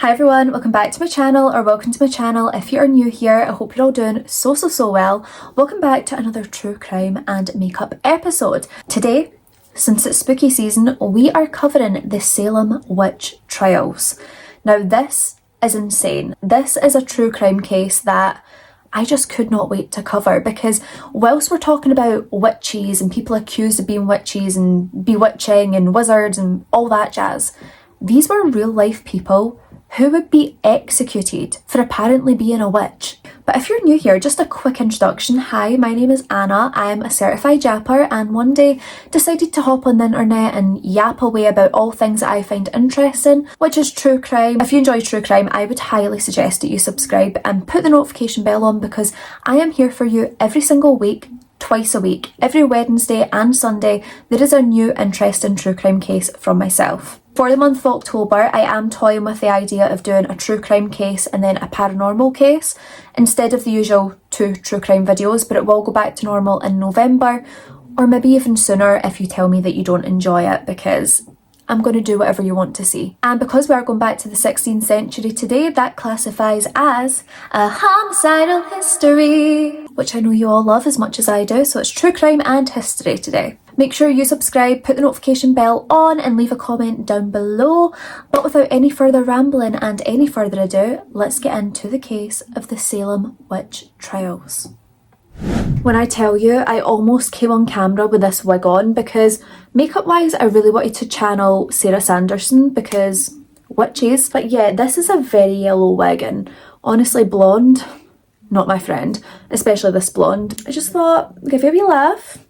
Hi everyone, welcome back to my channel, or welcome to my channel if you are new here. I hope you're all doing so well. Welcome back to another true crime and makeup episode. Today, since it's spooky season, we are covering the Salem Witch Trials. Now this is insane. This is a true crime case that I just could not wait to cover, because whilst we're talking about witches and people accused of being witches and bewitching and wizards and all that jazz, these were real life people who would be executed for apparently being a witch. But if you're new here, just a quick introduction. Hi, my name is Anna. I'm a certified yapper, and one day decided to hop on the internet and yap away about all things that I find interesting, which is true crime. If you enjoy true crime, I would highly suggest that you subscribe and put the notification bell on, because I am here for you every single week, twice a week. Every Wednesday and Sunday, there is a new interesting true crime case from myself. For the month of October, I am toying with the idea of doing a true crime case and then a paranormal case instead of the usual 2 true crime videos, but it will go back to normal in November, or maybe even sooner if you tell me that you don't enjoy it, because I'm going to do whatever you want to see. And because we are going back to the 16th century today, that classifies as a homicidal history, which I know you all love as much as I do, so it's true crime and history today. Make sure you subscribe, put the notification bell on, and leave a comment down below. But without any further rambling and any further ado, let's get into the case of the Salem Witch Trials. When I tell you, I almost came on camera with this wig on, because makeup wise I really wanted to channel Sarah Sanderson, because witches. But yeah, this is a very yellow wig, and honestly blonde, not my friend, especially this blonde. I just thought, give you a wee laugh.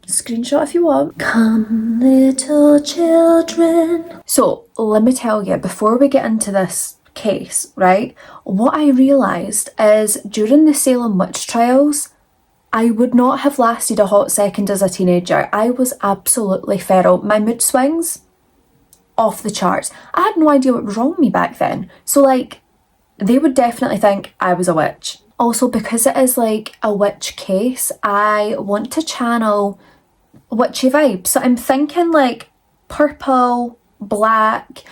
Screenshot if you want. Come little children. So let me tell you, before we get into this case, right, what I realised is during the Salem Witch Trials, I would not have lasted a hot second as a teenager. I was absolutely feral. My mood swings, off the charts. I had no idea what was wrong with me back then. So like, they would definitely think I was a witch. Also, because it is like a witch case, I want to channel witchy vibes. So I'm thinking like purple, black.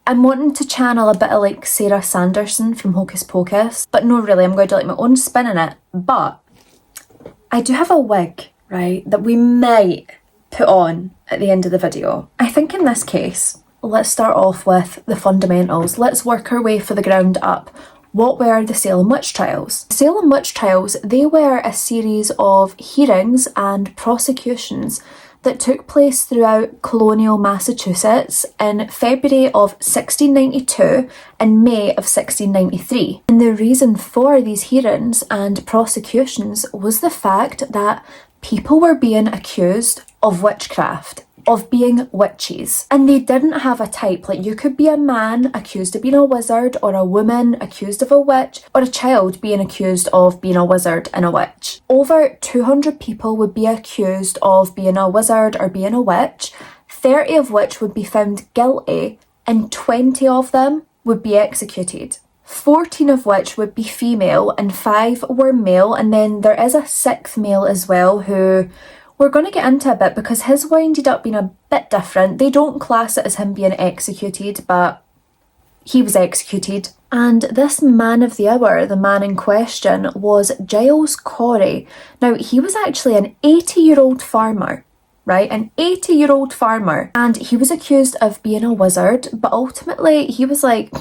I'm wanting to channel a bit of like Sarah Sanderson from Hocus Pocus. But no, really, I'm going to do like my own spin in it. But I do have a wig, right, that we might put on at the end of the video. I think in this case, let's start off with the fundamentals. Let's work our way from the ground up. What were the Salem Witch Trials? The Salem Witch Trials, they were a series of hearings and prosecutions that took place throughout colonial Massachusetts in February of 1692 and May of 1693. And the reason for these hearings and prosecutions was the fact that people were being accused of witchcraft, of being witches. And they didn't have a type. Like, you could be a man accused of being a wizard, or a woman accused of a witch, or a child being accused of being a wizard and a witch. Over 200 people would be accused of being a wizard or being a witch, 30 of which would be found guilty, and 20 of them would be executed. 14 of which would be female and 5 were male, and then there is a 6th male as well who we're going to get into a bit, because his winded up being a bit different. They don't class it as him being executed, but he was executed. And this man of the hour, the man in question, was Giles Corey. Now, he was actually an 80-year-old farmer, right? An 80-year-old farmer. And he was accused of being a wizard, but ultimately he was like,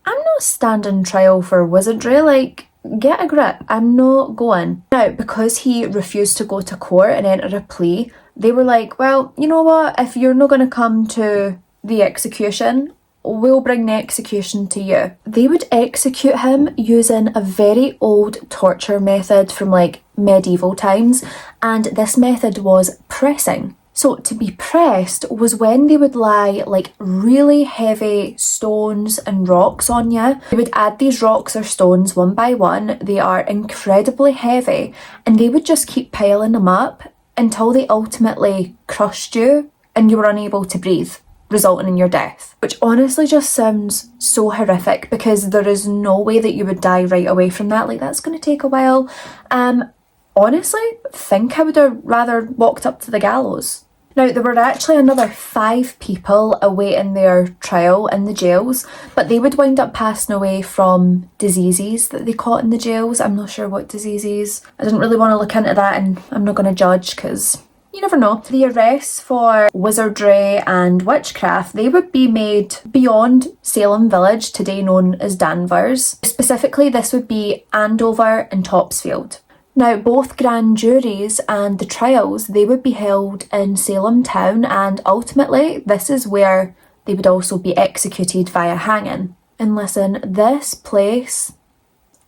I'm not standing trial for wizardry, like, get a grip, I'm not going. Now, because he refused to go to court and enter a plea, they were like, well, you know what, if you're not going to come to the execution, we'll bring the execution to you. They would execute him using a very old torture method from like medieval times, and this method was pressing. So to be pressed was when they would lie like really heavy stones and rocks on you. They would add these rocks or stones one by one. They are incredibly heavy, and they would just keep piling them up until they ultimately crushed you and you were unable to breathe, resulting in your death. Which honestly just sounds so horrific, because there is no way that you would die right away from that. Like, that's going to take a while. Honestly, think I would have rather walked up to the gallows. Now, there were actually another 5 people awaiting their trial in the jails, but they would wind up passing away from diseases that they caught in the jails. I'm not sure what diseases. I didn't really want to look into that, and I'm not going to judge because you never know. The arrests for wizardry and witchcraft, they would be made beyond Salem Village, today known as Danvers. Specifically, this would be Andover and Topsfield. Now, both grand juries and the trials, they would be held in Salem town, and ultimately this is where they would also be executed via hanging. And listen, this place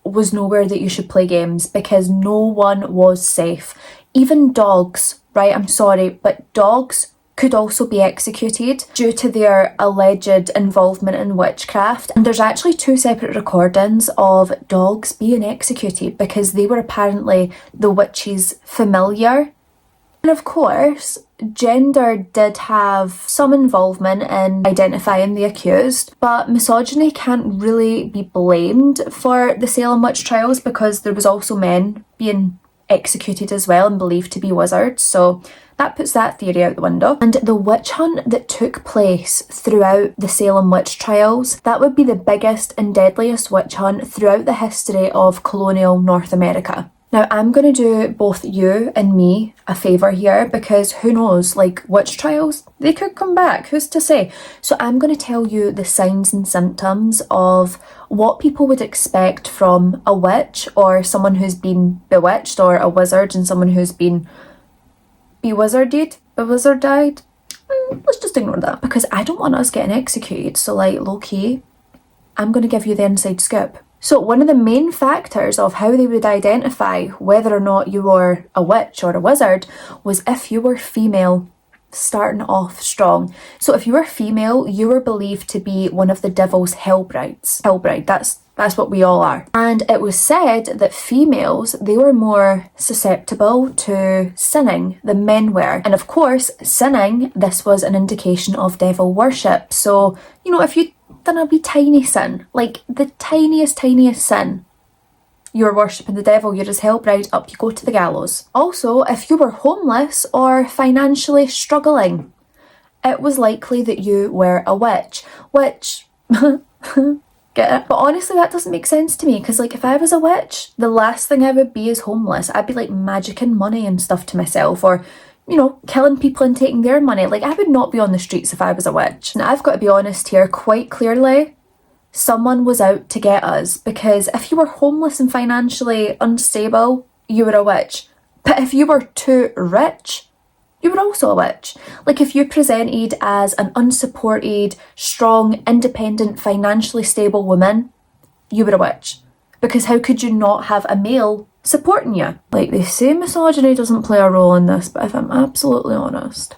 was nowhere that you should play games because no one was safe. Even dogs, right, I'm sorry, but dogs could also be executed due to their alleged involvement in witchcraft. And there's actually 2 separate recordings of dogs being executed because they were apparently the witch's familiar. And of course, gender did have some involvement in identifying the accused, but misogyny can't really be blamed for the Salem Witch Trials because there was also men being executed as well and believed to be wizards, so that puts that theory out the window. And the witch hunt that took place throughout the Salem Witch Trials, that would be the biggest and deadliest witch hunt throughout the history of colonial North America. Now, I'm going to do both you and me a favour here because who knows, like witch trials, they could come back, who's to say? So I'm going to tell you the signs and symptoms of what people would expect from a witch or someone who's been bewitched, or a wizard and someone who's been bewizarded. Let's just ignore that because I don't want us getting executed, so like low key, I'm going to give you the inside scoop. So one of the main factors of how they would identify whether or not you were a witch or a wizard was if you were female, starting off strong. So if you were female, you were believed to be one of the devil's hell brides. That's what we all are. And it was said that females, they were more susceptible to sinning than men were. And of course, sinning, this was an indication of devil worship. So, you know, if you done a wee tiny sin, like the tiniest sin, you're worshipping the devil, you're his hell bride, up you go to the gallows. Also, if you were homeless or financially struggling, it was likely that you were a witch. Which, get it? But honestly, that doesn't make sense to me because like if I was a witch, the last thing I would be is homeless. I'd be like magicking money and stuff to myself, or you know, killing people and taking their money. Like, I would not be on the streets if I was a witch. Now, I've got to be honest here, quite clearly, someone was out to get us, because if you were homeless and financially unstable, you were a witch. But if you were too rich, you were also a witch. Like, if you presented as an unsupported, strong, independent, financially stable woman, you were a witch. Because how could you not have a male supporting you? Like, they say misogyny doesn't play a role in this, but if I'm absolutely honest,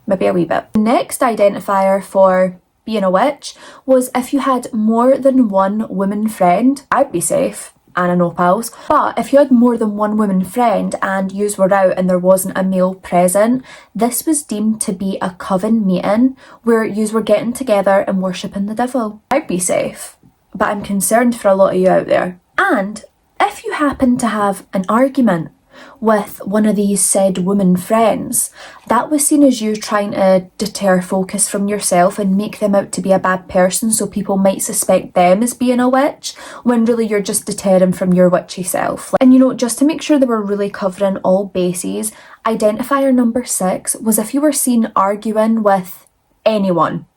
maybe a wee bit. The next identifier for being a witch was if you had more than one woman friend. I'd be safe, and I know pals. But if you had more than one woman friend and yous were out and there wasn't a male present, this was deemed to be a coven meeting where yous were getting together and worshipping the devil. I'd be safe, but I'm concerned for a lot of you out there. And if you happen to have an argument with one of these said woman friends, that was seen as you trying to deter focus from yourself and make them out to be a bad person, so people might suspect them as being a witch, when really you're just deterring from your witchy self. And you know, just to make sure they were really covering all bases, identifier number 6 was if you were seen arguing with anyone.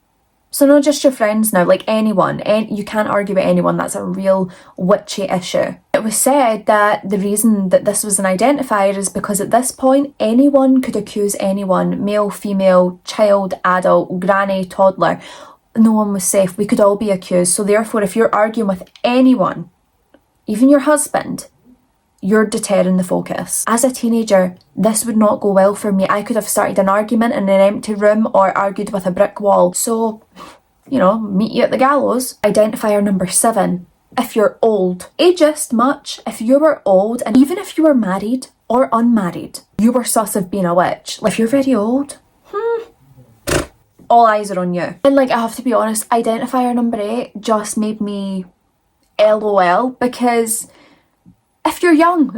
So not just your friends now, like anyone. You can't argue with anyone. That's a real witchy issue. It was said that the reason that this was an identifier is because at this point, anyone could accuse anyone, male, female, child, adult, granny, toddler. No one was safe. We could all be accused. So therefore, if you're arguing with anyone, even your husband, you're deterring the focus. As a teenager, this would not go well for me. I could have started an argument in an empty room or argued with a brick wall. So, you know, meet you at the gallows. Identifier number 7. If you're old. Ageist much. If you were old, and even if you were married or unmarried, you were sus of being a witch. If you're very old, all eyes are on you. And like, I have to be honest, identifier number 8 just made me LOL, because if you're young,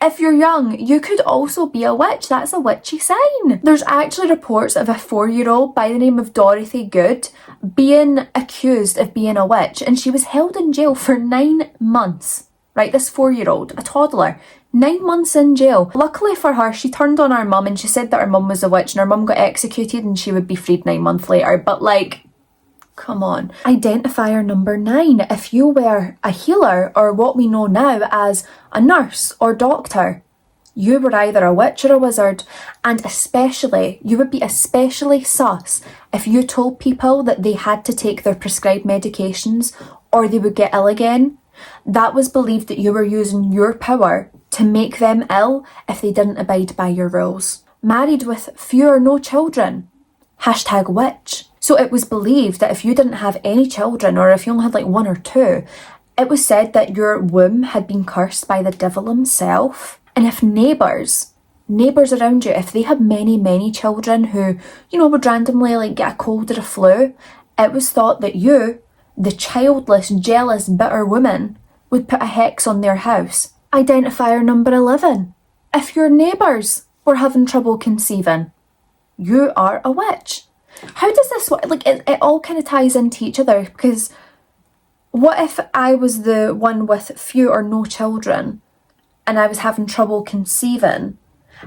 If you're young, you could also be a witch. That's a witchy sign. There's actually reports of a 4-year-old by the name of Dorothy Good being accused of being a witch, and she was held in jail for 9 months. Right, this 4-year-old, a toddler, 9 months in jail. Luckily for her, she turned on her mum and she said that her mum was a witch and her mum got executed and she would be freed 9 months later. But like, come on. Identifier number 9. If you were a healer, or what we know now as a nurse or doctor, you were either a witch or a wizard. And especially, you would be especially sus if you told people that they had to take their prescribed medications or they would get ill again. That was believed that you were using your power to make them ill if they didn't abide by your rules. Married with few or no children. Hashtag witch. So it was believed that if you didn't have any children, or if you only had like 1 or 2, it was said that your womb had been cursed by the devil himself. And if neighbours around you, if they had many children who, would randomly like get a cold or a flu, it was thought that you, the childless, jealous, bitter woman, would put a hex on their house. Identifier number 11. If your neighbours were having trouble conceiving, you are a witch. How does this work? Like, it all kind of ties into each other, because what if I was the one with few or no children and I was having trouble conceiving?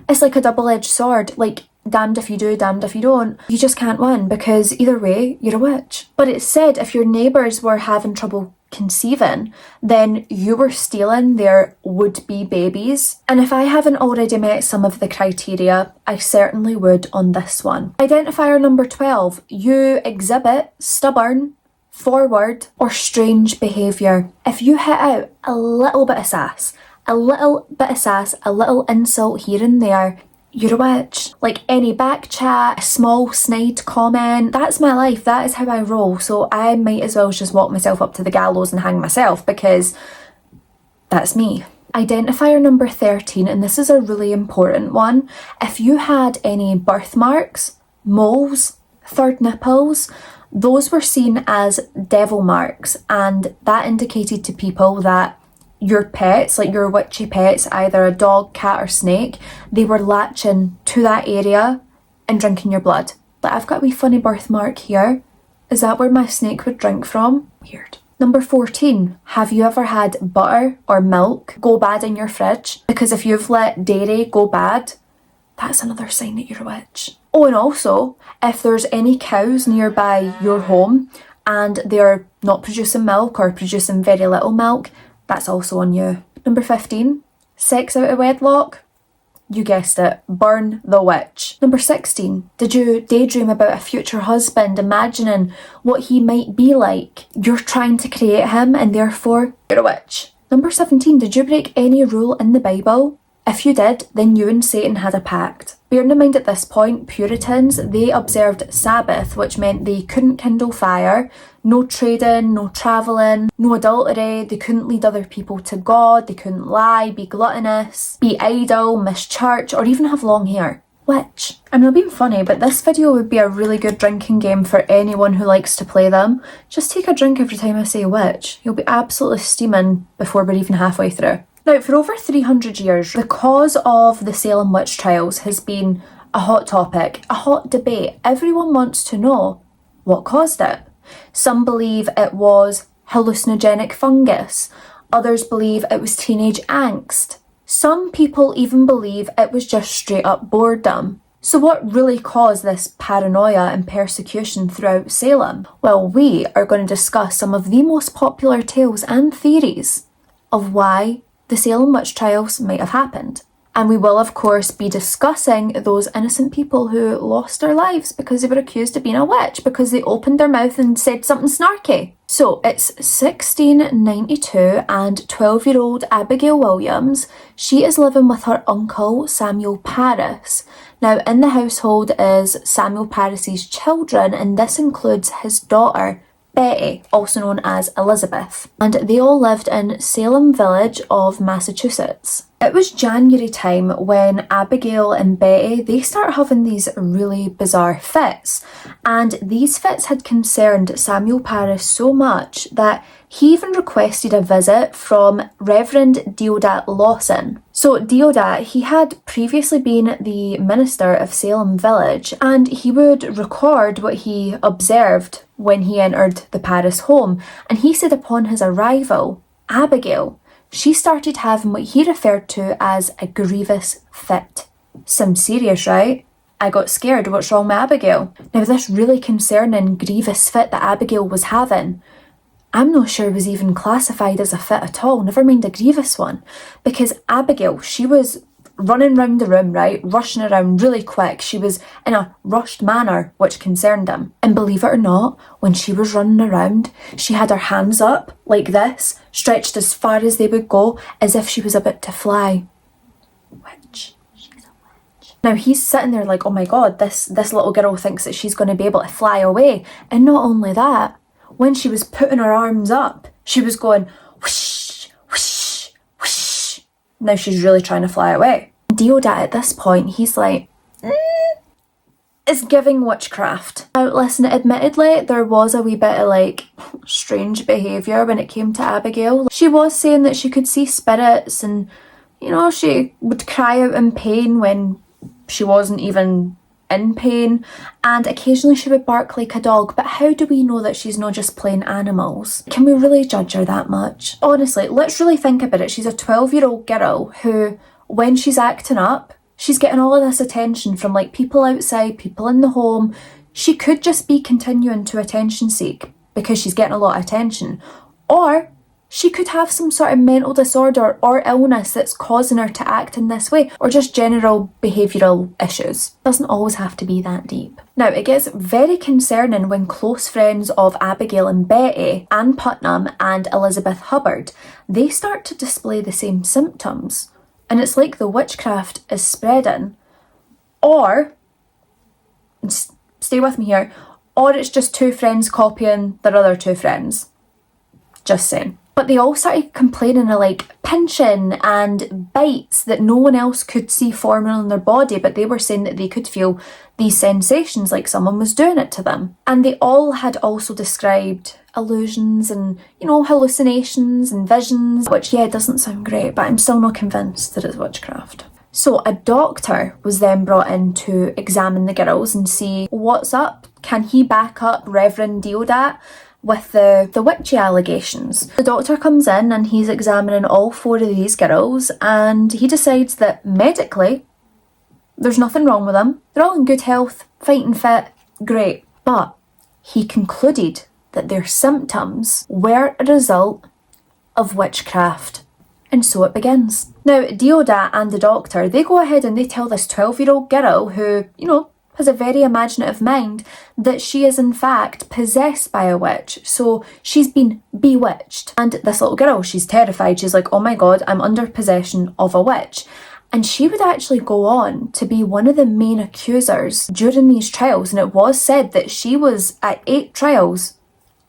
It's like a double-edged sword. Like, damned if you do, damned if you don't. You just can't win, because either way, you're a witch. But it said if your neighbours were having trouble conceiving, then you were stealing their would-be babies. And if I haven't already met some of the criteria, I certainly would on this one. Identifier number 12. You exhibit stubborn, forward, or strange behaviour. If you hit out a little bit of sass, a little insult here and there, you're a witch. Like any back chat, a small snide comment, that's my life, that is how I roll. So I might as well just walk myself up to the gallows and hang myself, because that's me. Identifier number 13, and this is a really important one. If you had any birthmarks, moles, third nipples, those were seen as devil marks, and that indicated to people that your pets, like your witchy pets, either a dog, cat or snake, they were latching to that area and drinking your blood. Like, I've got a wee funny birthmark here. Is that where my snake would drink from? Weird. Number 14, have you ever had butter or milk go bad in your fridge? Because if you've let dairy go bad, that's another sign that you're a witch. Oh, and also, if there's any cows nearby your home and they're not producing milk or producing very little milk, that's also on you. Number 15, sex out of wedlock. You guessed it, burn the witch. Number 16, did you daydream about a future husband, imagining what he might be like? You're trying to create him and therefore you're a witch. Number 17, did you break any rule in the Bible? If you did, then you and Satan had a pact. Bearing in mind at this point, Puritans, they observed Sabbath, which meant they couldn't kindle fire, no trading, no travelling, no adultery, they couldn't lead other people to God, they couldn't lie, be gluttonous, be idle, miss church, or even have long hair. Witch. I'm not being funny, but this video would be a really good drinking game for anyone who likes to play them. Just take a drink every time I say witch. You'll be absolutely steaming before we're even halfway through. Now, for over 300 years, the cause of the Salem Witch Trials has been a hot topic, a hot debate. Everyone wants to know what caused it. Some believe it was hallucinogenic fungus. Others believe it was teenage angst. Some people even believe it was just straight up boredom. So what really caused this paranoia and persecution throughout Salem? Well, we are going to discuss some of the most popular tales and theories of why the Salem Witch Trials might have happened. And we will, of course, be discussing those innocent people who lost their lives because they were accused of being a witch, because they opened their mouth and said something snarky. So it's 1692 and 12-year-old Abigail Williams. She is living with her uncle, Samuel Parris. Now, in the household is Samuel Parris's children, and this includes his daughter, Betty, also known as Elizabeth, and they all lived in Salem Village of Massachusetts. It was January time when Abigail and Betty, they start having these really bizarre fits, and these fits had concerned Samuel Parris so much that he even requested a visit from Reverend Deodat Lawson. So Deodat, he had previously been the minister of Salem village, and he would record what he observed when he entered the Paris home. And he said upon his arrival, Abigail, she started having what he referred to as a grievous fit. Sounds serious, right? I got scared. What's wrong with Abigail? Now, this really concerning grievous fit that Abigail was having, I'm not sure was even classified as a fit at all, never mind a grievous one. Because Abigail, she was running round the room, right? Rushing around really quick. She was in a rushed manner, which concerned him. And believe it or not, when she was running around, she had her hands up like this, stretched as far as they would go, as if she was about to fly. Witch. She's a witch. Now he's sitting there like, oh my God, this little girl thinks that she's going to be able to fly away. And not only that, when she was putting her arms up, she was going whoosh, whoosh, whoosh. Now she's really trying to fly away. Deodat at this point, he's like, it's giving witchcraft. Now listen, admittedly, there was a wee bit of like strange behaviour when it came to Abigail. She was saying that she could see spirits and, you know, she would cry out in pain when she wasn't even in pain, and occasionally she would bark like a dog. But how do we know that she's not just playing animals? Can we really judge her that much? Honestly, let's really think about it. She's a 12-year-old girl who, when she's acting up, she's getting all of this attention from like people outside, people in the home. She could just be continuing to attention seek because she's getting a lot of attention, or she could have some sort of mental disorder or illness that's causing her to act in this way, or just general behavioural issues. Doesn't always have to be that deep. Now, it gets very concerning when close friends of Abigail and Betty, Ann Putnam and Elizabeth Hubbard, they start to display the same symptoms. And it's like the witchcraft is spreading. Or, stay with me here, or it's just two friends copying their other two friends. Just saying. But they all started complaining of like pinching and bites that no one else could see forming on their body, but they were saying that they could feel these sensations like someone was doing it to them. And they all had also described illusions and, you know, hallucinations and visions, which, yeah, doesn't sound great, but I'm still not convinced that it's witchcraft. So a doctor was then brought in to examine the girls and see what's up. Can he back up Reverend Deodat with the witchy allegations? The doctor comes in and he's examining all four of these girls, and he decides that medically there's nothing wrong with them. They're all in good health, fighting fit, great. But he concluded that their symptoms were a result of witchcraft. And so it begins. Now, Deodat and the doctor, they go ahead and they tell this 12-year-old girl who, you know, has a very imaginative mind, that she is in fact possessed by a witch. So she's been bewitched. And this little girl, she's terrified. She's like, oh my God, I'm under possession of a witch. And she would actually go on to be one of the main accusers during these trials. And it was said that she was at 8 trials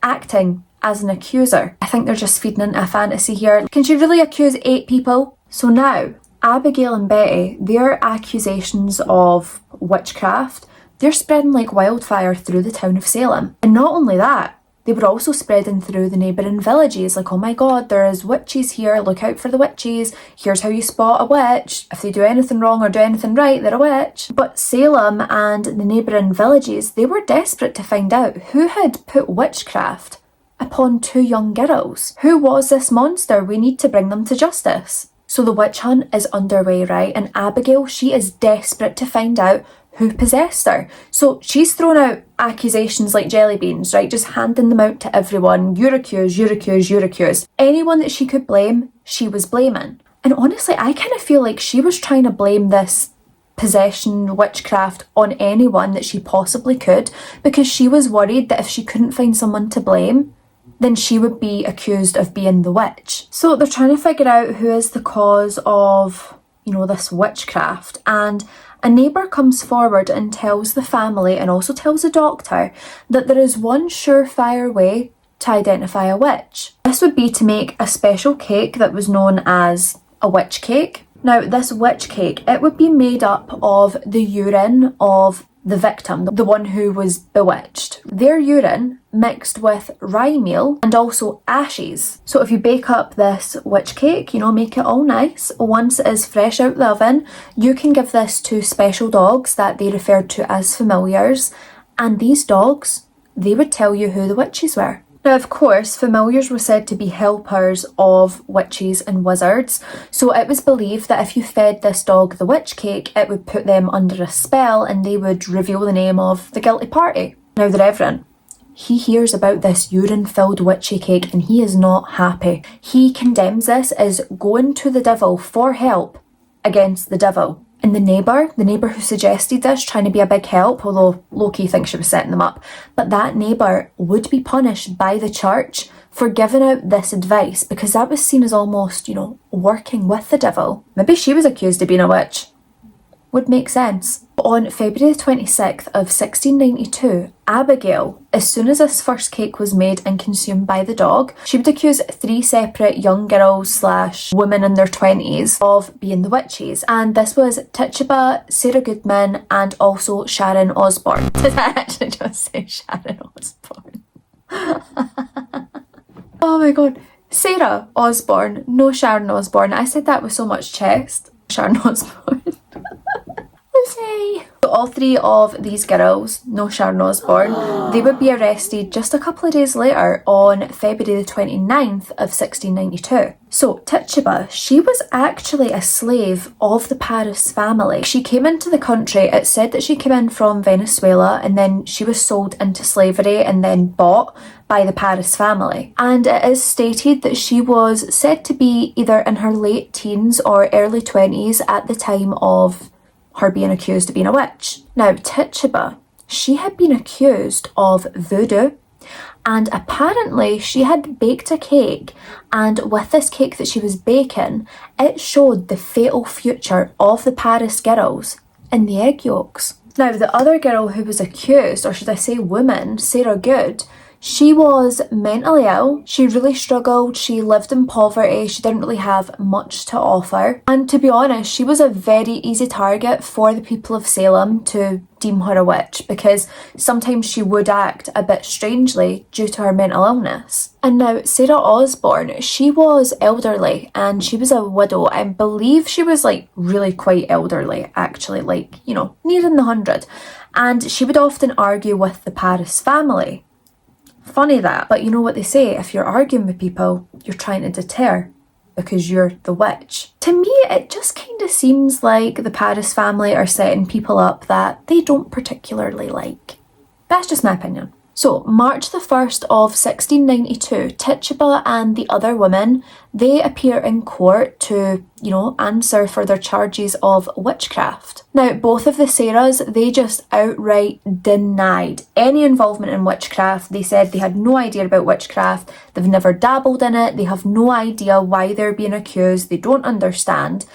acting as an accuser. I think they're just feeding into a fantasy here. Can she really accuse 8 people? So now, Abigail and Betty, their accusations of witchcraft, they're spreading like wildfire through the town of Salem. And not only that, they were also spreading through the neighbouring villages, like, oh my God, there's witches here, look out for the witches, here's how you spot a witch, if they do anything wrong or do anything right, they're a witch. But Salem and the neighbouring villages, they were desperate to find out who had put witchcraft upon 2 young girls. Who was this monster? We need to bring them to justice. So the witch hunt is underway, right? And Abigail, she is desperate to find out who possessed her. So she's thrown out accusations like jelly beans, right? Just handing them out to everyone. You're accused, you're accused, you're accused. Anyone that she could blame, she was blaming. And honestly, I kind of feel like she was trying to blame this possession, witchcraft on anyone that she possibly could, because she was worried that if she couldn't find someone to blame, then she would be accused of being the witch. So they're trying to figure out who is the cause of, you know, this witchcraft. And a neighbour comes forward and tells the family, and also tells the doctor, that there is one surefire way to identify a witch. This would be to make a special cake that was known as a witch cake. Now, this witch cake, it would be made up of the urine of the victim, the one who was bewitched. Their urine mixed with rye meal and also ashes. So if you bake up this witch cake, you know, make it all nice, once it is fresh out the oven, you can give this to special dogs that they referred to as familiars, and these dogs, they would tell you who the witches were. Now, of course, familiars were said to be helpers of witches and wizards, so it was believed that if you fed this dog the witch cake, it would put them under a spell and they would reveal the name of the guilty party. Now, the Reverend, he hears about this urine-filled witchy cake and he is not happy. He condemns this as going to the devil for help against the devil. And the neighbour who suggested this, trying to be a big help, although low-key thinks she was setting them up, but that neighbour would be punished by the church for giving out this advice because that was seen as almost, you know, working with the devil. Maybe she was accused of being a witch. Would make sense. On February the 26th of 1692, Abigail, as soon as this first cake was made and consumed by the dog, she would accuse 3 separate young girls / women in their 20s of being the witches. And this was Tituba, Sarah Goodman, and also Sharon Osbourne. Did I actually just say Sharon Osbourne? Oh my god. Sarah Osbourne, no Sharon Osbourne. I said that with so much chest. Sharon Osbourne. So all 3 of these girls, no Sharon Osbourne, they would be arrested just a couple of days later on February the 29th of 1692. So Tituba, she was actually a slave of the Paris family. She came into the country, it said that she came in from Venezuela and then she was sold into slavery and then bought by the Paris family. And it is stated that she was said to be either in her late teens or early 20s at the time of her being accused of being a witch. Now, Tituba, she had been accused of voodoo, and apparently she had baked a cake, and with this cake that she was baking, it showed the fatal future of the Paris girls in the egg yolks. Now, the other girl who was accused, or should I say woman, Sarah Good, she was mentally ill, she really struggled, she lived in poverty, she didn't really have much to offer. And to be honest, she was a very easy target for the people of Salem to deem her a witch because sometimes she would act a bit strangely due to her mental illness. And now Sarah Osbourne, she was elderly and she was a widow. I believe she was like really quite elderly actually, like, you know, nearing the 100. And she would often argue with the Paris family. Funny that, but you know what they say, if you're arguing with people, you're trying to deter because you're the witch. To me, it just kind of seems like the Paris family are setting people up that they don't particularly like. That's just my opinion. So, March the 1st of 1692, Tituba and the other women, they appear in court to, you know, answer for their charges of witchcraft. Now, both of the Sarahs, they just outright denied any involvement in witchcraft. They said they had no idea about witchcraft, they've never dabbled in it, they have no idea why they're being accused, they don't understand.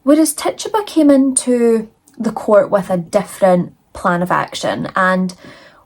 Whereas Tituba came into the court with a different plan of action, and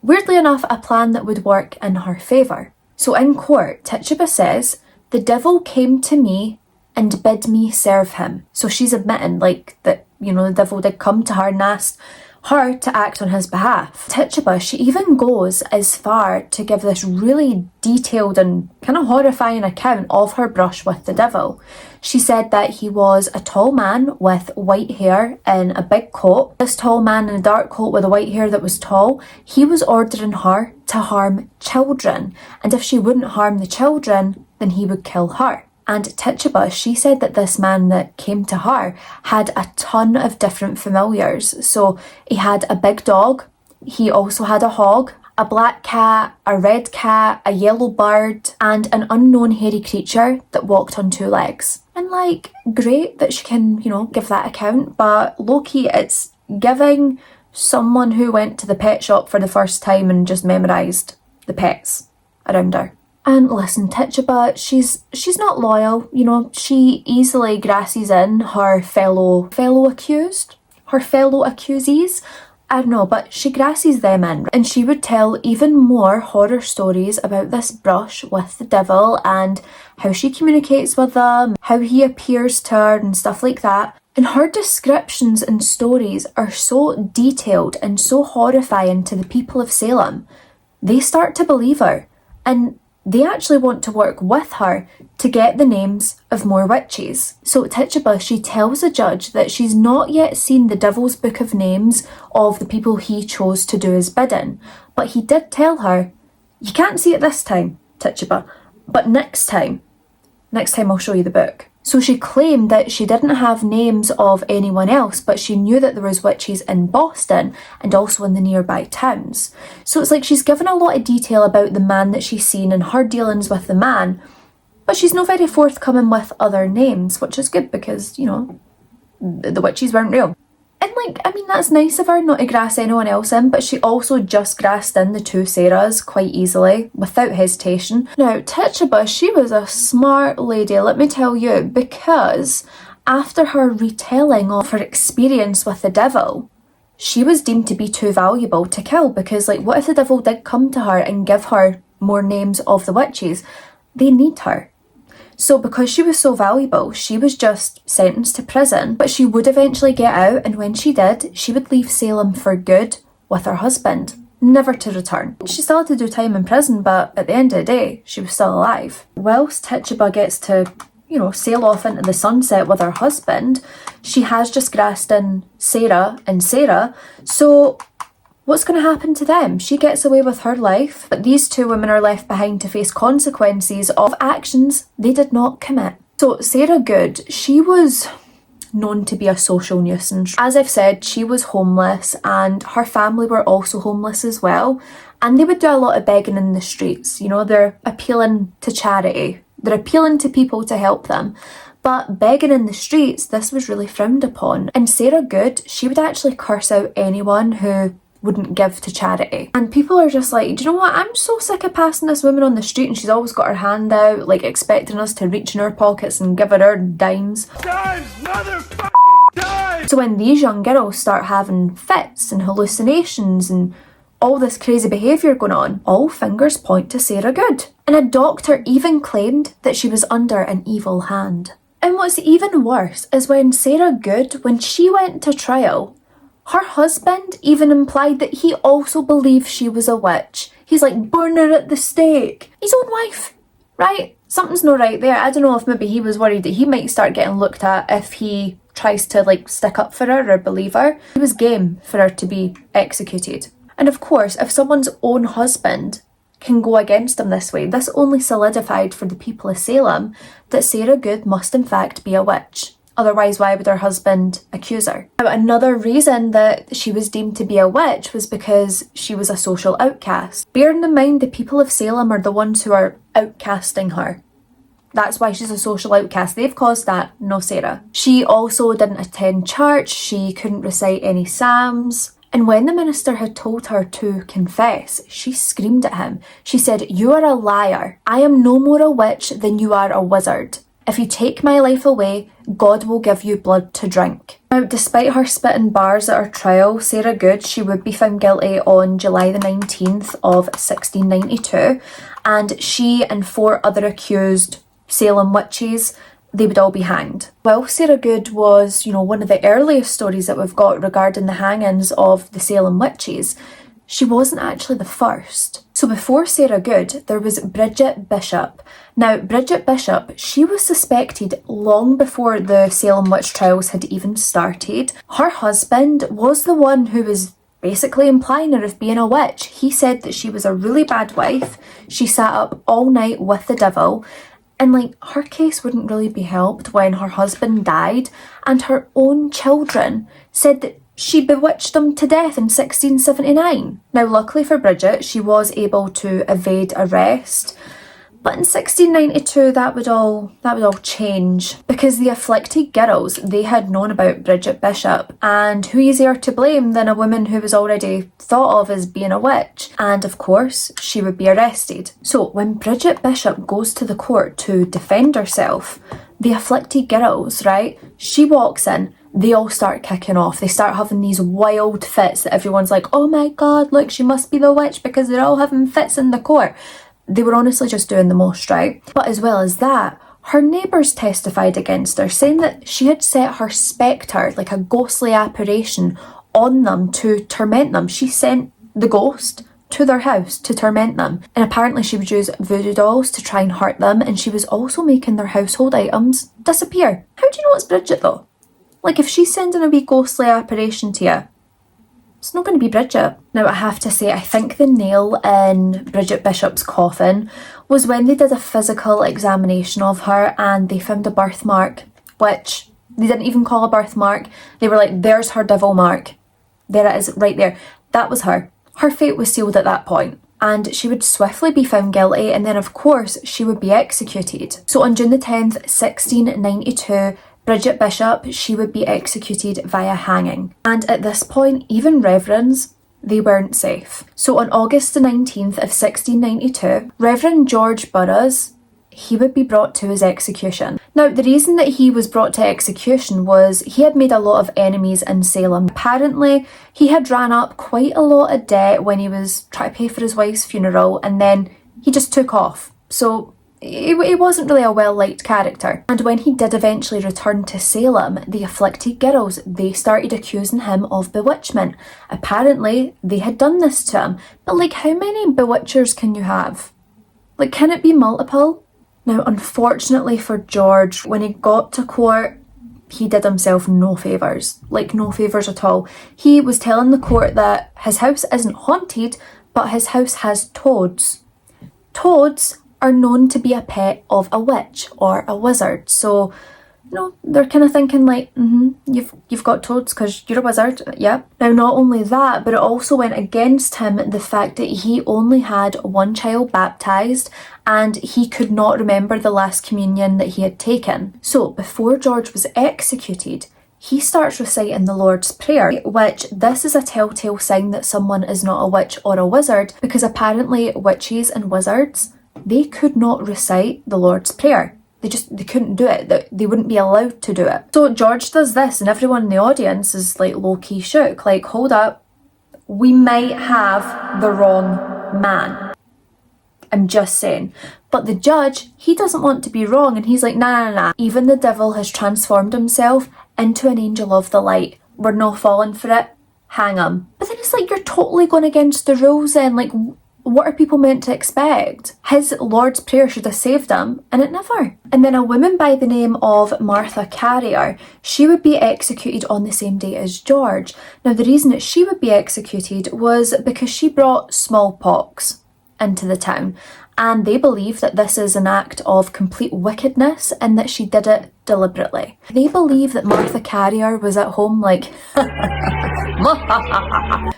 weirdly enough, a plan that would work in her favour. So in court, Tituba says, "The devil came to me and bid me serve him." So she's admitting, like, that, you know, the devil did come to her and asked her to act on his behalf. Tituba, she even goes as far to give this really detailed and kind of horrifying account of her brush with the devil. She said that he was a tall man with white hair in a big coat. This tall man in a dark coat with a white hair that was tall, he was ordering her to harm children. And if she wouldn't harm the children, then he would kill her. And Tituba, she said that this man that came to her had a ton of different familiars. So he had a big dog, he also had a hog, a black cat, a red cat, a yellow bird, and an unknown hairy creature that walked on 2 legs. And like, great that she can, you know, give that account, but low-key it's giving someone who went to the pet shop for the first time and just memorised the pets around her. And listen, Tituba, she's not loyal, you know, she easily grasses in her fellow accusees. I don't know, but she grasses them in, and she would tell even more horror stories about this brush with the devil and how she communicates with them, how he appears to her and stuff like that. And her descriptions and stories are so detailed and so horrifying to the people of Salem. They start to believe her, and they actually want to work with her to get the names of more witches. So Tituba, she tells the judge that she's not yet seen the Devil's Book of Names of the people he chose to do his bidding, but he did tell her, you can't see it this time, Tituba, but next time I'll show you the book. So she claimed that she didn't have names of anyone else, but she knew that there was witches in Boston and also in the nearby towns. So it's like she's given a lot of detail about the man that she's seen and her dealings with the man, but she's not very forthcoming with other names, which is good because, you know, the witches weren't real. And like, I mean, that's nice of her not to grass anyone else in, but she also just grassed in the two Sarahs quite easily, without hesitation. Now, Tituba, she was a smart lady, let me tell you, because after her retelling of her experience with the devil, she was deemed to be too valuable to kill, because like, what if the devil did come to her and give her more names of the witches? They need her. So because she was so valuable, she was just sentenced to prison, but she would eventually get out, and when she did, she would leave Salem for good with her husband, never to return. She still had to do time in prison, but at the end of the day, she was still alive. Whilst Tituba gets to, you know, sail off into the sunset with her husband, she has just grassed in Sarah and Sarah, so what's going to happen to them? She gets away with her life, but these two women are left behind to face consequences of actions they did not commit. So Sarah Good, she was known to be a social nuisance. As I've said, she was homeless and her family were also homeless as well. And they would do a lot of begging in the streets. You know, they're appealing to charity. They're appealing to people to help them. But begging in the streets, this was really frowned upon. And Sarah Good, she would actually curse out anyone who wouldn't give to charity. And people are just like, do you know what, I'm so sick of passing this woman on the street and she's always got her hand out, like expecting us to reach in her pockets and give her dimes. Dimes, motherfucking dimes! So when these young girls start having fits and hallucinations and all this crazy behaviour going on, all fingers point to Sarah Good. And a doctor even claimed that she was under an evil hand. And what's even worse is when Sarah Good, when she went to trial, her husband even implied that he also believed she was a witch. He's like, burn her at the stake. His own wife, right? Something's not right there. I don't know if maybe he was worried that he might start getting looked at if he tries to like stick up for her or believe her. He was game for her to be executed. And of course, if someone's own husband can go against him this way, this only solidified for the people of Salem that Sarah Good must in fact be a witch. Otherwise, why would her husband accuse her? Now, another reason that she was deemed to be a witch was because she was a social outcast. Bearing in mind the people of Salem are the ones who are outcasting her. That's why she's a social outcast. They've caused that, no Sarah. She also didn't attend church. She couldn't recite any psalms. And when the minister had told her to confess, she screamed at him. She said, "You are a liar. I am no more a witch than you are a wizard. If you take my life away, God will give you blood to drink." Now, despite her spitting bars at her trial, Sarah Good, she would be found guilty on July the 19th of 1692, and she and 4 other accused Salem witches, they would all be hanged. Well, Sarah Good was, one of the earliest stories that we've got regarding the hangings of the Salem witches. She wasn't actually the first. So before Sarah Good, there was Bridget Bishop. Now, Bridget Bishop, she was suspected long before the Salem Witch Trials had even started. Her husband was the one who was basically implying her of being a witch. He said that she was a really bad wife. She sat up all night with the devil. And her case wouldn't really be helped when her husband died, and her own children said that she bewitched them to death in 1679. Now, luckily for Bridget, she was able to evade arrest. But in 1692, that would all change, because the afflicted girls, they had known about Bridget Bishop, and who easier to blame than a woman who was already thought of as being a witch, and of course, she would be arrested. So when Bridget Bishop goes to the court to defend herself, the afflicted girls, right, she walks in, they all start kicking off. They start having these wild fits that everyone's like, oh my god, look, she must be the witch, because they're all having fits in the court. They were honestly just doing the most, right? But as well as that, Her neighbours testified against her, saying that she had set her spectre, like a ghostly apparition, on them to torment them. She sent the ghost to their house to torment them. And apparently she would use voodoo dolls to try and hurt them, and she was also making their household items disappear. How do you know it's Bridget though? Like, if she's sending a wee ghostly apparition to you, it's not going to be Bridget. Now, I have to say, I think the nail in Bridget Bishop's coffin was when they did a physical examination of her and they found a birthmark, which they didn't even call a birthmark. They were like, there's her devil mark. There it is, right there. That was her. Her fate was sealed at that point, and she would swiftly be found guilty, and then of course she would be executed. So on June the 10th, 1692, Bridget Bishop, she would be executed via hanging. And at this point, even reverends, they weren't safe. So on August the 19th of 1692, Reverend George Burrough, he would be brought to his execution. Now, the reason that he was brought to execution was he had made a lot of enemies in Salem. Apparently, he had ran up quite a lot of debt when he was trying to pay for his wife's funeral, and then he just took off. So he wasn't really a well-liked character. And when he did eventually return to Salem, the afflicted girls, they started accusing him of bewitchment. Apparently, they had done this to him. But like, how many bewitchers can you have? Like, can it be multiple? Now, unfortunately for George, when he got to court, he did himself no favours. Like, no favours at all. He was telling the court that his house isn't haunted, but his house has toads. Toads are known to be a pet of a witch or a wizard. So, you know, they're kind of thinking like, you've got toads because you're a wizard, yeah. Now, not only that, but it also went against him the fact that he only had one child baptised and he could not remember the last communion that he had taken. So, before George was executed, he starts reciting the Lord's Prayer, which this is a telltale sign that someone is not a witch or a wizard, because apparently witches and wizards, they could not recite the Lord's Prayer. They couldn't do it. They wouldn't be allowed to do it. So George does this and everyone in the audience is like low-key shook. Like, hold up, we might have the wrong man. I'm just saying. But the judge, he doesn't want to be wrong, and he's like, nah. Even the devil has transformed himself into an angel of the light. We're not falling for it. Hang him. But then it's like, you're totally going against the rules then. Like, what are people meant to expect? His Lord's Prayer should have saved him, and it never. And then a woman by the name of Martha Carrier, she would be executed on the same day as George. Now, the reason that she would be executed was because she brought smallpox into the town, and they believe that this is an act of complete wickedness and that she did it deliberately. They believe that Martha Carrier was at home like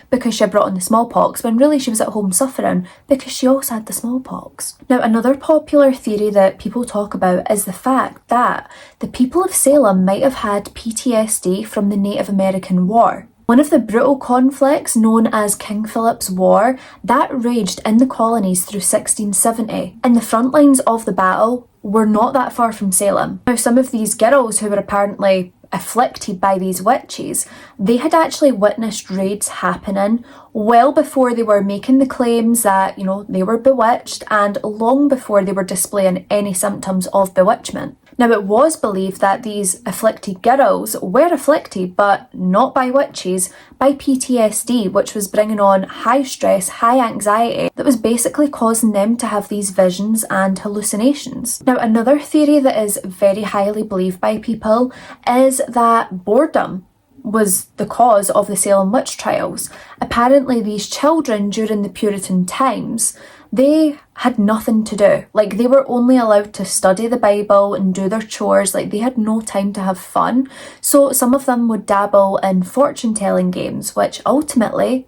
because she had brought on the smallpox, when really she was at home suffering because she also had the smallpox. Now, another popular theory that people talk about is the fact that the people of Salem might have had PTSD from the Native American War. One of the brutal conflicts known as King Philip's War, that raged in the colonies through 1670, and the front lines of the battle were not that far from Salem. Now, some of these girls who were apparently afflicted by these witches, they had actually witnessed raids happening well before they were making the claims that, you know, they were bewitched, and long before they were displaying any symptoms of bewitchment. Now, it was believed that these afflicted girls were afflicted, but not by witches, by PTSD, which was bringing on high stress, high anxiety, that was basically causing them to have these visions and hallucinations. Now, another theory that is very highly believed by people is that boredom was the cause of the Salem Witch Trials. Apparently, these children during the Puritan times, they had nothing to do. Like, they were only allowed to study the Bible and do their chores. Like, they had no time to have fun. So some of them would dabble in fortune-telling games, which ultimately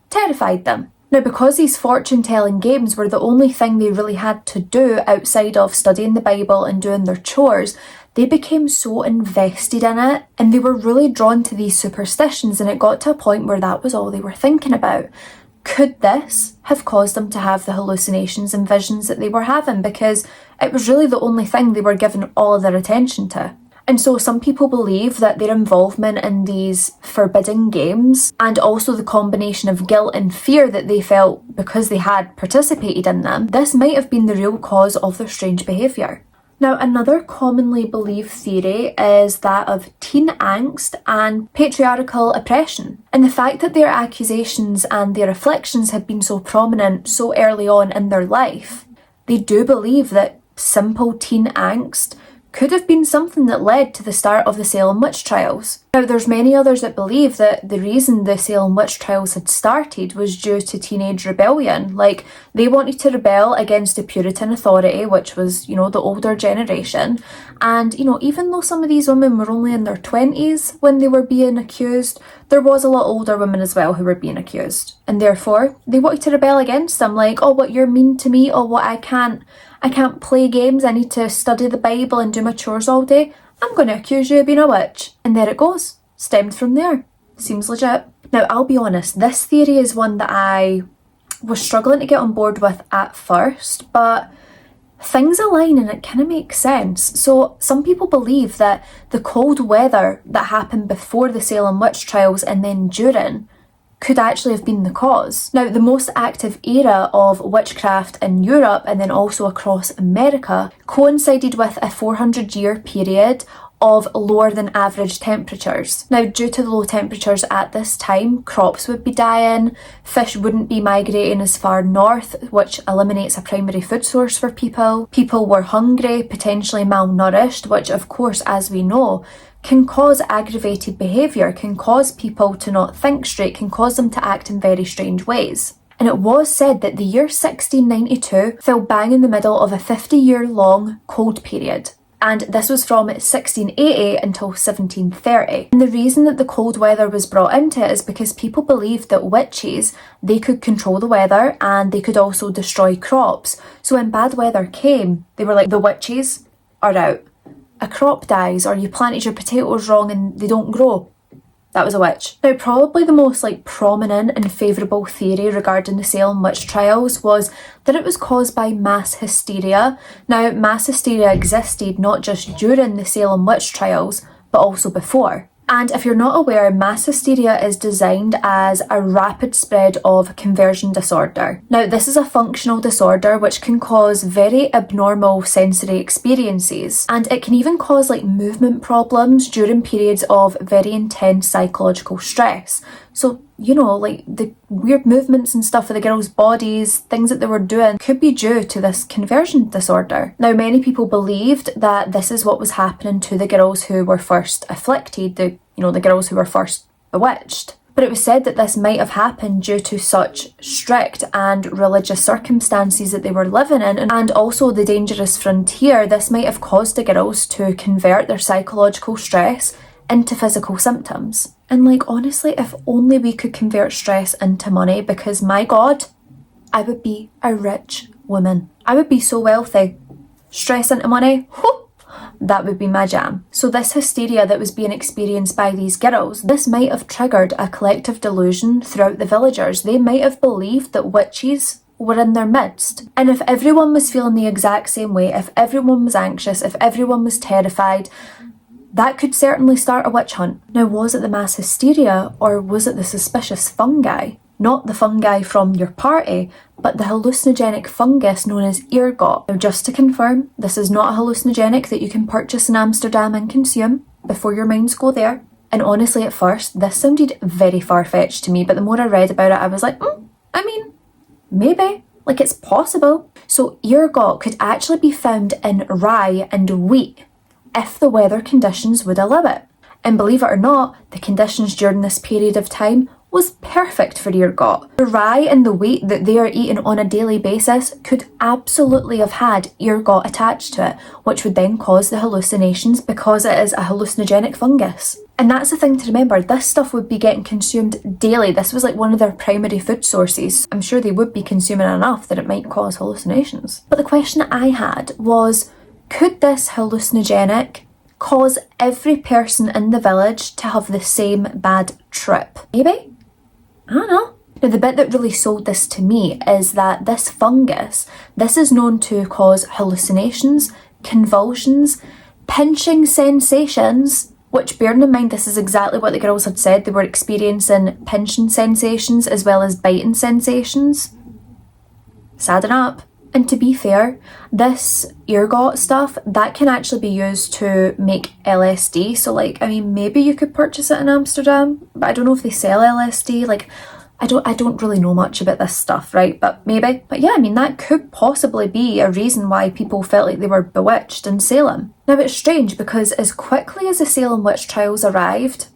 terrified them. Now, because these fortune-telling games were the only thing they really had to do outside of studying the Bible and doing their chores, they became so invested in it, and they were really drawn to these superstitions, and it got to a point where that was all they were thinking about. Could this have caused them to have the hallucinations and visions that they were having? Because it was really the only thing they were giving all of their attention to. And so some people believe that their involvement in these forbidden games, and also the combination of guilt and fear that they felt because they had participated in them, this might have been the real cause of their strange behaviour. Now, another commonly believed theory is that of teen angst and patriarchal oppression. And the fact that their accusations and their afflictions had been so prominent so early on in their life, they do believe that simple teen angst could have been something that led to the start of the Salem Witch Trials. Now, there's many others that believe that the reason the Salem Witch Trials had started was due to teenage rebellion. Like, they wanted to rebel against the Puritan authority, which was, the older generation. And, even though some of these women were only in their 20s when they were being accused, there was a lot older women as well who were being accused. And therefore, they wanted to rebel against them, like, oh, what, you're mean to me? Oh, what, I can't play games, I need to study the Bible and do my chores all day. I'm going to accuse you of being a witch. And there it goes. Stemmed from there. Seems legit. Now, I'll be honest, this theory is one that I was struggling to get on board with at first, but things align and it kind of makes sense. So some people believe that the cold weather that happened before the Salem Witch Trials and then during could actually have been the cause. Now, the most active era of witchcraft in Europe and then also across America coincided with a 400-year period of lower than average temperatures. Now, due to the low temperatures at this time, crops would be dying, fish wouldn't be migrating as far north, which eliminates a primary food source for people. People were hungry, potentially malnourished, which of course, as we know, can cause aggravated behaviour, can cause people to not think straight, can cause them to act in very strange ways. And it was said that the year 1692 fell bang in the middle of a 50-year-long cold period. And this was from 1680 until 1730. And the reason that the cold weather was brought into it is because people believed that witches, they could control the weather and they could also destroy crops. So when bad weather came, they were like, the witches are out. A crop dies, or you planted your potatoes wrong and they don't grow. That was a witch. Now, probably the most prominent and favourable theory regarding the Salem Witch Trials was that it was caused by mass hysteria. Now, mass hysteria existed not just during the Salem Witch Trials, but also before. And if you're not aware, mass hysteria is designed as a rapid spread of conversion disorder. Now, this is a functional disorder which can cause very abnormal sensory experiences, and it can even cause movement problems during periods of very intense psychological stress. So, the weird movements and stuff of the girls' bodies, things that they were doing, could be due to this conversion disorder. Now, many people believed that this is what was happening to the girls who were first afflicted, the girls who were first bewitched. But it was said that this might have happened due to such strict and religious circumstances that they were living in, and also the dangerous frontier. This might have caused the girls to convert their psychological stress into physical symptoms. And honestly, if only we could convert stress into money, because my God, I would be a rich woman. I would be so wealthy. Stress into money, whoop, that would be my jam. So this hysteria that was being experienced by these girls, this might have triggered a collective delusion throughout the villagers. They might have believed that witches were in their midst. And if everyone was feeling the exact same way, if everyone was anxious, if everyone was terrified, that could certainly start a witch hunt. Now, was it the mass hysteria, or was it the suspicious fungi? Not the fungi from your party, but the hallucinogenic fungus known as ergot. Now, just to confirm, this is not a hallucinogenic that you can purchase in Amsterdam and consume before your minds go there. And honestly, at first, this sounded very far-fetched to me, but the more I read about it, I was like, maybe. It's possible. So ergot could actually be found in rye and wheat, if the weather conditions would allow it. And believe it or not, the conditions during this period of time was perfect for ergot. The rye and the wheat that they are eating on a daily basis could absolutely have had ergot attached to it, which would then cause the hallucinations because it is a hallucinogenic fungus. And that's the thing to remember, this stuff would be getting consumed daily. This was one of their primary food sources. I'm sure they would be consuming enough that it might cause hallucinations. But the question I had was, could this hallucinogenic cause every person in the village to have the same bad trip? Maybe? I don't know. Now, the bit that really sold this to me is that this fungus, this is known to cause hallucinations, convulsions, pinching sensations, which, bearing in mind this is exactly what the girls had said, they were experiencing pinching sensations as well as biting sensations. Sad enough. And to be fair, this ergot stuff, that can actually be used to make LSD. So like, I mean, maybe you could purchase it in Amsterdam, but I don't know if they sell LSD. Like, I don't really know much about this stuff, right? But maybe. But yeah, I mean, that could possibly be a reason why people felt like they were bewitched in Salem. Now, it's strange because as quickly as the Salem Witch Trials arrived,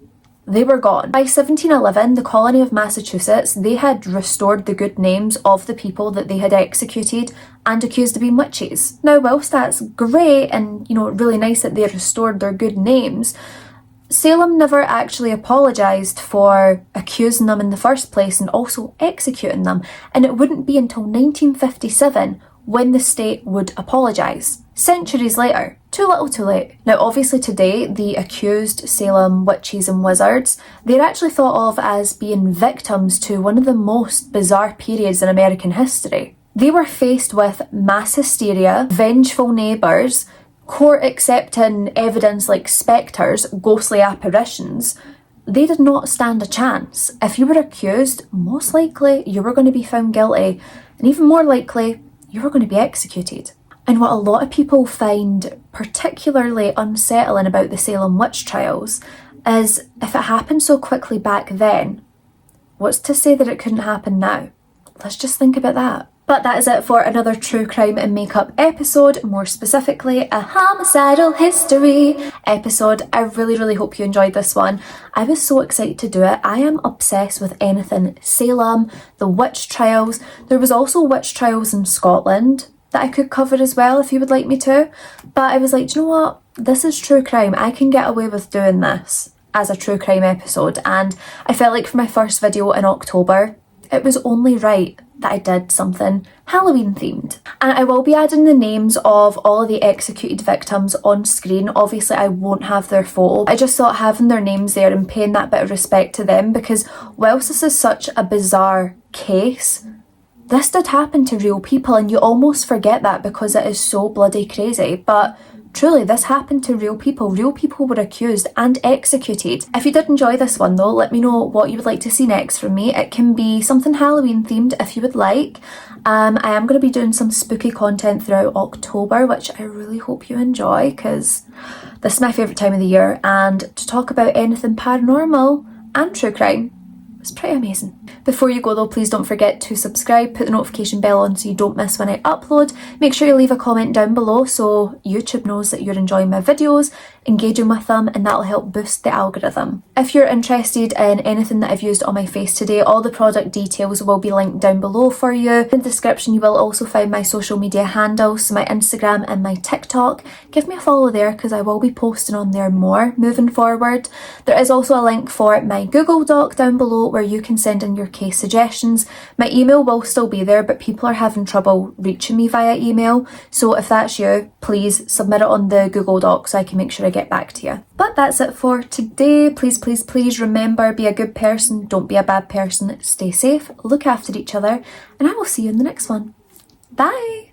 they were gone. By 1711, the colony of Massachusetts, they had restored the good names of the people that they had executed and accused of being witches. Now, whilst that's great and, you know, really nice that they restored their good names, Salem never actually apologised for accusing them in the first place and also executing them. And it wouldn't be until 1957 when the state would apologise. Centuries later. Too little too late. Now obviously today, the accused Salem witches and wizards, they're actually thought of as being victims to one of the most bizarre periods in American history. They were faced with mass hysteria, vengeful neighbours, court accepting evidence like spectres, ghostly apparitions. They did not stand a chance. If you were accused, most likely you were going to be found guilty, and even more likely, you were going to be executed. And what a lot of people find particularly unsettling about the Salem Witch Trials is if it happened so quickly back then, what's to say that it couldn't happen now? Let's just think about that. But that is it for another true crime and makeup episode, more specifically a homicidal history episode. I really hope you enjoyed this one. I was so excited to do it. I am obsessed with anything Salem, the witch trials. There was also witch trials in Scotland that I could cover as well if you would like me to. But I was like, do you know what? This is true crime. I can get away with doing this as a true crime episode. And I felt like for my first video in October, it was only right that I did something Halloween themed. And I will be adding the names of all of the executed victims on screen. Obviously I won't have their photo. I just thought having their names there and paying that bit of respect to them, because whilst this is such a bizarre case, this did happen to real people and you almost forget that because it is so bloody crazy. But truly, this happened to real people. Real people were accused and executed. If you did enjoy this one though, let me know what you would like to see next from me. It can be something Halloween themed if you would like. I am going to be doing some spooky content throughout October, which I really hope you enjoy because this is my favourite time of the year, and to talk about anything paranormal and true crime, it's pretty amazing. Before you go though, please don't forget to subscribe, put the notification bell on so you don't miss when I upload. Make sure you leave a comment down below so YouTube knows that you're enjoying my videos, engaging with them, and that'll help boost the algorithm. If you're interested in anything that I've used on my face today, all the product details will be linked down below for you. In the description you will also find my social media handles, so my Instagram and my TikTok. Give me a follow there because I will be posting on there more moving forward. There is also a link for my Google Doc down below where you can send in your case suggestions. My email will still be there, but people are having trouble reaching me via email, so if that's you, please submit it on the Google Doc so I can make sure I get back to you. But that's it for today. Please remember, be a good person, don't be a bad person, stay safe, look after each other, and I will see you in the next one. Bye!